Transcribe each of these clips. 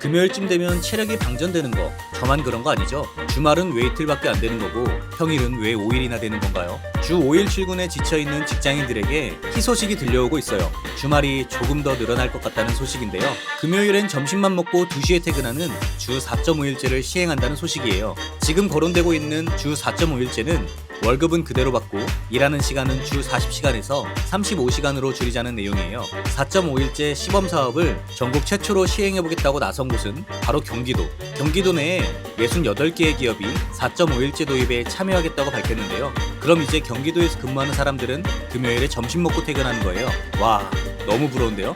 금요일쯤 되면 체력이 방전되는 거, 저만 그런 거 아니죠? 주말은 왜 이틀밖에 안 되는 거고 평일은 왜 5일이나 되는 건가요? 주 5일 출근에 지쳐있는 직장인들에게 희소식이 들려오고 있어요. 주말이 조금 더 늘어날 것 같다는 소식인데요. 금요일엔 점심만 먹고 2시에 퇴근하는 주 4.5일제를 시행한다는 소식이에요. 지금 거론되고 있는 주 4.5일제는 월급은 그대로 받고 일하는 시간은 주 40시간에서 35시간으로 줄이자는 내용이에요. 4.5일제 시범 사업을 전국 최초로 시행해보겠다고 나선 곳은 바로 경기도. 경기도 내에 68개의 기업이 4.5일제 도입에 참여하겠다고 밝혔는데요. 그럼 이제 경기도에서 근무하는 사람들은 금요일에 점심 먹고 퇴근하는 거예요. 와, 너무 부러운데요?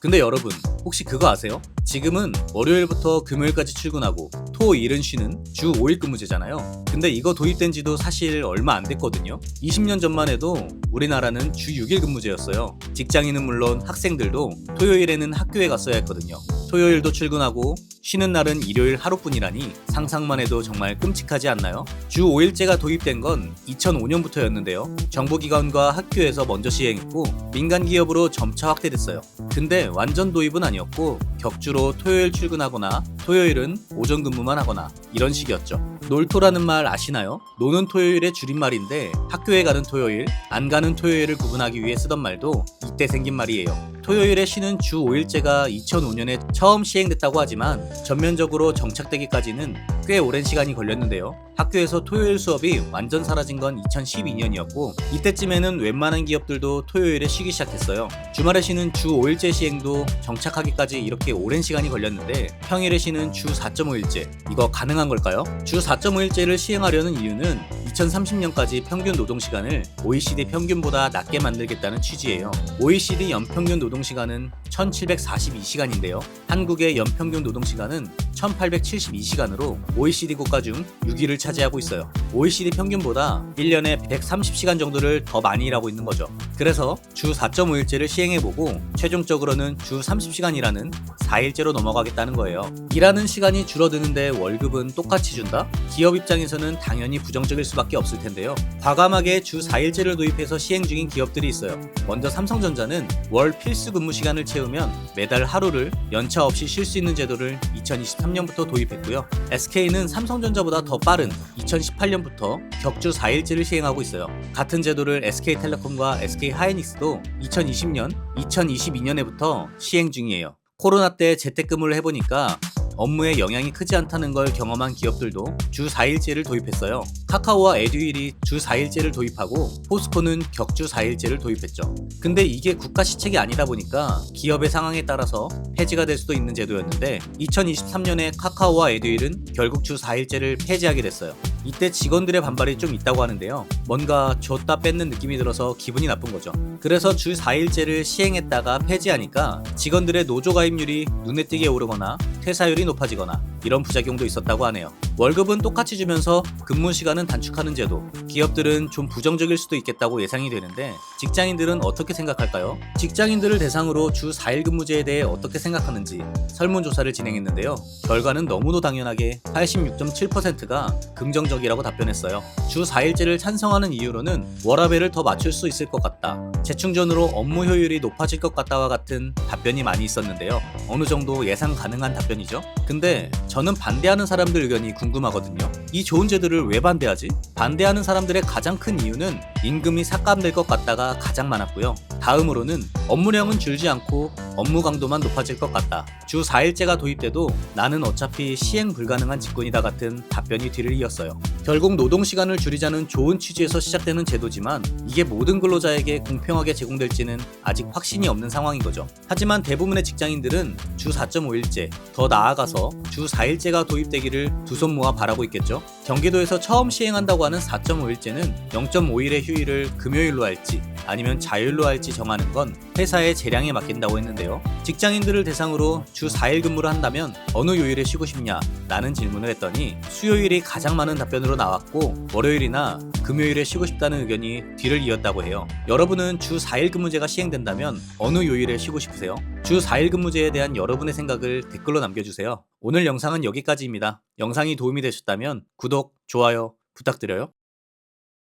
근데 여러분, 혹시 그거 아세요? 지금은 월요일부터 금요일까지 출근하고 토, 일은 쉬는 주 5일 근무제잖아요. 근데 이거 도입된 지도 사실 얼마 안 됐거든요. 20년 전만 해도 우리나라는 주 6일 근무제였어요. 직장인은 물론 학생들도 토요일에는 학교에 갔어야 했거든요. 토요일도 출근하고 쉬는 날은 일요일 하루뿐이라니 상상만 해도 정말 끔찍하지 않나요? 주 5일제가 도입된 건 2005년부터였는데요. 정부기관과 학교에서 먼저 시행했고 민간 기업으로 점차 확대됐어요. 근데 완전 도입은 아니었고 격주로 토요일 출근하거나 토요일은 오전 근무만 하거나 이런 식이었죠. 놀토라는 말 아시나요? 노는 토요일의 줄임말인데 학교에 가는 토요일, 안 가는 토요일을 구분하기 위해 쓰던 말도 이때 생긴 말이에요. 토요일에 쉬는 주 5일제가 2005년에 처음 시행됐다고 하지만 전면적으로 정착되기까지는 꽤 오랜 시간이 걸렸는데요. 학교에서 토요일 수업이 완전 사라진 건 2012년이었고 이때쯤에는 웬만한 기업들도 토요일에 쉬기 시작했어요. 주말에 쉬는 주 5일제 시행도 정착하기까지 이렇게 오랜 시간이 걸렸는데 평일에 쉬는 주 4.5일제, 이거 가능한 걸까요? 주 4.5일제를 시행하려는 이유는 2030년까지 평균 노동시간을 OECD 평균보다 낮게 만들겠다는 취지예요. OECD 연평균 노동시간은 1742시간인데요. 한국의 연평균 노동시간은 1872시간으로 OECD 국가 중 6위를 차지하고 있어요. OECD 평균보다 1년에 130시간 정도를 더 많이 일하고 있는 거죠. 그래서 주 4.5일제를 시행해보고 최종적으로는 주 30시간이라는 4일제로 넘어가겠다는 거예요. 일하는 시간이 줄어드는데 월급은 똑같이 준다? 기업 입장에서는 당연히 부정적일 수밖에 없을 텐데요. 과감하게 주 4일제를 도입해서 시행 중인 기업들이 있어요. 먼저 삼성전자는 월 필수 근무 시간을 채우면 매달 하루를 연차 없이 쉴 수 있는 제도를 2023년부터 도입했고요. SK는 삼성전자보다 더 빠른 2018년부터 격주 4일제를 시행하고 있어요. 같은 제도를 SK텔레콤과 SK하이닉스도 2020년, 2022년에부터 시행 중이에요. 코로나 때 재택근무를 해보니까 업무에 영향이 크지 않다는 걸 경험한 기업들도 주 4일제를 도입했어요. 카카오와 에듀윌이 주 4일제를 도입하고 포스코는 격주 4일제를 도입했죠. 근데 이게 국가 시책이 아니다 보니까 기업의 상황에 따라서 폐지가 될 수도 있는 제도였는데 2023년에 카카오와 에듀윌은 결국 주 4일제를 폐지하게 됐어요. 이때 직원들의 반발이 좀 있다고 하는데요. 뭔가 줬다 뺏는 느낌이 들어서 기분이 나쁜 거죠. 그래서 주 4일제를 시행했다가 폐지하니까 직원들의 노조 가입률이 눈에 띄게 오르거나 퇴사율이 높아지거나 이런 부작용도 있었다고 하네요. 월급은 똑같이 주면서 근무 시간은 단축하는 제도, 기업들은 좀 부정적일 수도 있겠다고 예상이 되는데 직장인들은 어떻게 생각할까요? 직장인들을 대상으로 주 4일 근무제에 대해 어떻게 생각하는지 설문조사를 진행했는데요. 결과는 너무도 당연하게 86.7%가 긍정적이라고 답변했어요. 주 4일제를 찬성하는 이유로는 워라밸을 더 맞출 수 있을 것 같다, 재충전으로 업무 효율이 높아질 것 같다와 같은 답변이 많이 있었는데요. 어느 정도 예상 가능한 답변이죠. 근데 저는 반대하는 사람들 의견이 궁금하거든요. 이 좋은 제도를 왜 반대하지? 반대하는 사람들의 가장 큰 이유는 임금이 삭감될 것 같다가 가장 많았고요. 다음으로는 업무량은 줄지 않고 업무 강도만 높아질 것 같다, 주 4일제가 도입돼도 나는 어차피 시행 불가능한 직군이다 같은 답변이 뒤를 이었어요. 결국 노동시간을 줄이자는 좋은 취지에서 시작되는 제도지만 이게 모든 근로자에게 공평하게 제공될지는 아직 확신이 없는 상황인 거죠. 하지만 대부분의 직장인들은 주 4.5일제, 더 나아가서 주 4일제가 도입되기를 두 손 모아 바라고 있겠죠. 경기도에서 처음 시행한다고 하는 4.5일제는 0.5일의 휴일을 금요일로 할지 아니면 자율로 할지 정하는 건 회사의 재량에 맡긴다고 했는데요. 직장인들을 대상으로 주 4일 근무를 한다면 어느 요일에 쉬고 싶냐? 라는 질문을 했더니 수요일이 가장 많은 답변으로 나왔고 월요일이나 금요일에 쉬고 싶다는 의견이 뒤를 이었다고 해요. 여러분은 주 4일 근무제가 시행된다면 어느 요일에 쉬고 싶으세요? 주 4일 근무제에 대한 여러분의 생각을 댓글로 남겨주세요. 오늘 영상은 여기까지입니다. 영상이 도움이 되셨다면 구독, 좋아요 부탁드려요.